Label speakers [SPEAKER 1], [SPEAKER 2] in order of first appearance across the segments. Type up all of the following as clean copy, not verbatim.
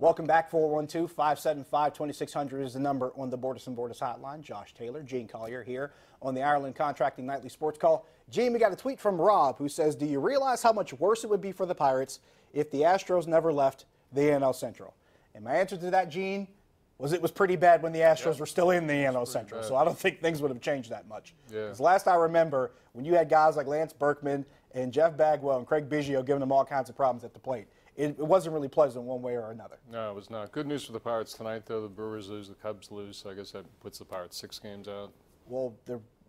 [SPEAKER 1] Welcome back. 412-575-2600 is the number on the Bordas & Bordas hotline. Josh Taylor, Gene Collier here on the Ireland Contracting Nightly Sports Call. Gene, we got a tweet from Rob who says, do you realize how much worse it would be for the Pirates if the Astros never left the NL Central? And my answer to that, Gene, was it was pretty bad when the Astros were still in the NL Central. So I don't think things would have changed that much. Because last I remember, when you had guys like Lance Berkman and Jeff Bagwell and Craig Biggio giving them all kinds of problems at the plate, it wasn't really pleasant one way or another.
[SPEAKER 2] No, it was not. Good news for the Pirates tonight, though. The Brewers lose, the Cubs lose. So I guess that puts the Pirates 6 games out.
[SPEAKER 1] Well,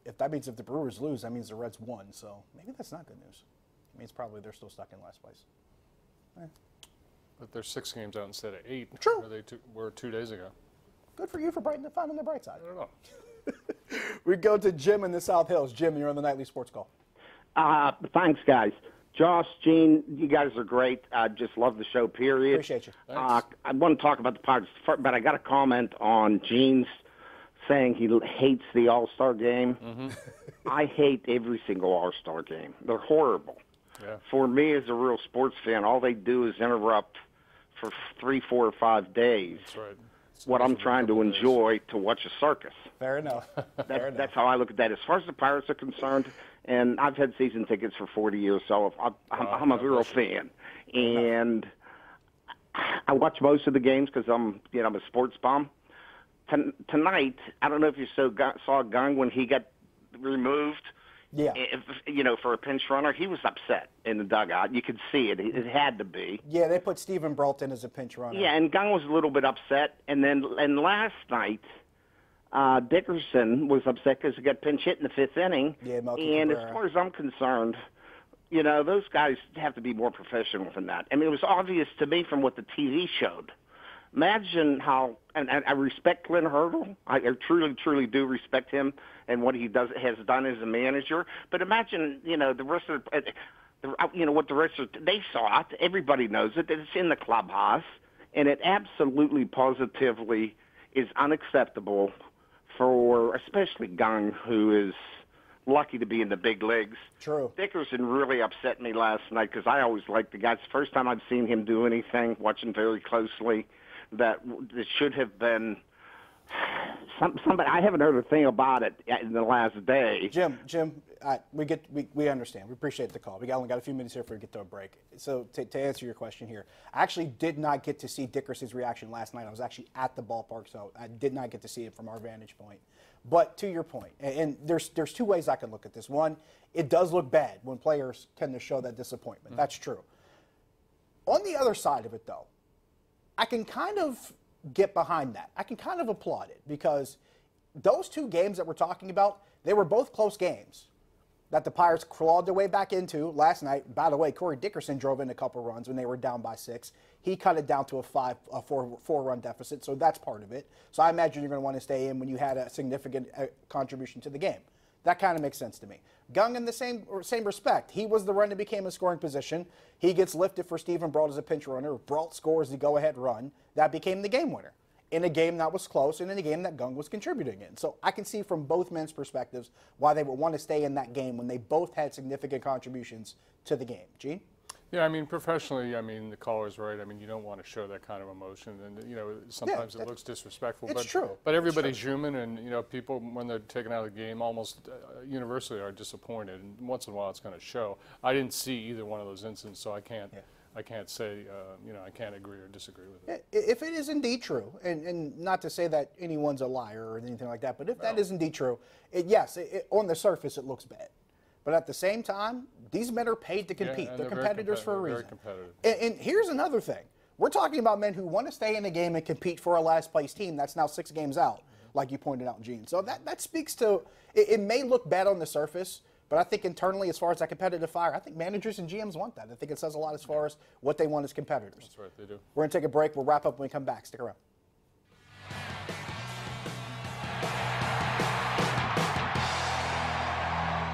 [SPEAKER 1] if that means if the Brewers lose, that means the Reds won. So maybe that's not good news. It means probably they're still stuck in last place.
[SPEAKER 2] But they're 6 games out instead of 8.
[SPEAKER 1] True.
[SPEAKER 2] Where they were 2 days ago.
[SPEAKER 1] Good for you for finding the bright side.
[SPEAKER 2] I don't know.
[SPEAKER 1] We go to Jim in the South Hills. Jim, you're on the Nightly Sports Call.
[SPEAKER 3] Thanks, guys. Josh, Gene, you guys are great. I just love the show, period.
[SPEAKER 1] Appreciate you.
[SPEAKER 3] I want to talk about the Pirates, but I got a comment on Gene's saying he hates the All-Star game. I hate every single All-Star game. They're horrible.
[SPEAKER 2] Yeah.
[SPEAKER 3] For me, as a real sports fan, all they do is interrupt for 3, 4, or 5 days.
[SPEAKER 2] That's right.
[SPEAKER 3] What I'm trying to enjoy to watch a circus.
[SPEAKER 1] Fair enough.
[SPEAKER 3] That's how I look at that. As far as the Pirates are concerned, and I've had season tickets for 40 years, so I'm a real fan. And I watch most of the games because I'm a sports bum. Tonight, I don't know if you saw Gung when he got removed.
[SPEAKER 1] Yeah.
[SPEAKER 3] For a pinch runner, he was upset in the dugout. You could see it. It had to be.
[SPEAKER 1] Yeah, they put Stephen Brault in as a pinch runner.
[SPEAKER 3] Yeah, and Gung was a little bit upset. And last night, Dickerson was upset because he got pinch hit in the 5th inning.
[SPEAKER 1] Yeah,
[SPEAKER 3] and as far as I'm concerned, those guys have to be more professional than that. I mean, it was obvious to me from what the TV showed. Imagine how, and I respect Glenn Hurdle. I truly, truly do respect him and what he has done as a manager. But imagine, the rest of, what the rest of, they saw it. Everybody knows it. It's in the clubhouse, and it absolutely, positively is unacceptable for, especially Gung, who is lucky to be in the big leagues.
[SPEAKER 1] True.
[SPEAKER 3] Dickerson really upset me last night because I always liked the guy. It's the first time I've seen him do anything, watching very closely. That should have been somebody. I haven't heard a thing about it in the last day.
[SPEAKER 1] Jim, we understand. We appreciate the call. We only got a few minutes here before we get to a break. So to answer your question here, I actually did not get to see Dickerson's reaction last night. I was actually at the ballpark, so I did not get to see it from our vantage point. But to your point, and there's 2 ways I can look at this. One, it does look bad when players tend to show that disappointment. That's true. On the other side of it, though, I can kind of get behind that. I can kind of applaud it because those 2 games that we're talking about, they were both close games that the Pirates clawed their way back into last night. By the way, Corey Dickerson drove in a couple runs when they were down by 6. He cut it down to a 4-run deficit, so that's part of it. So I imagine you're going to want to stay in when you had a significant contribution to the game. That kind of makes sense to me. Gung, in the same respect, he was the run that became a scoring position. He gets lifted for Stephen Brault as a pinch runner. Brault scores the go-ahead run. That became the game winner in a game that was close and in a game that Gung was contributing in. So I can see from both men's perspectives why they would want to stay in that game when they both had significant contributions to the game. Gene?
[SPEAKER 2] Yeah, I mean, professionally, the caller's right. I mean, you don't want to show that kind of emotion. And, sometimes it looks disrespectful.
[SPEAKER 1] It's true.
[SPEAKER 2] But everybody's human, and, people, when they're taken out of the game, almost universally are disappointed. And once in a while, it's going to show. I didn't see either one of those incidents, so I can't say, I can't agree or disagree with it.
[SPEAKER 1] If it is indeed true, and not to say that anyone's a liar or anything like that, but if that is indeed true, yes, on the surface, it looks bad. But at the same time, these men are paid to compete.
[SPEAKER 2] Yeah,
[SPEAKER 1] they're competitors for a reason.
[SPEAKER 2] Very competitive.
[SPEAKER 1] And here's another thing. We're talking about men who want to stay in the game and compete for a last-place team that's now 6 games out, like you pointed out, Gene. So that speaks to it may look bad on the surface, but I think internally, as far as that competitive fire, I think managers and GMs want that. I think it says a lot as far as what they want as competitors.
[SPEAKER 2] That's right, they do.
[SPEAKER 1] We're going to take a break. We'll wrap up when we come back. Stick around.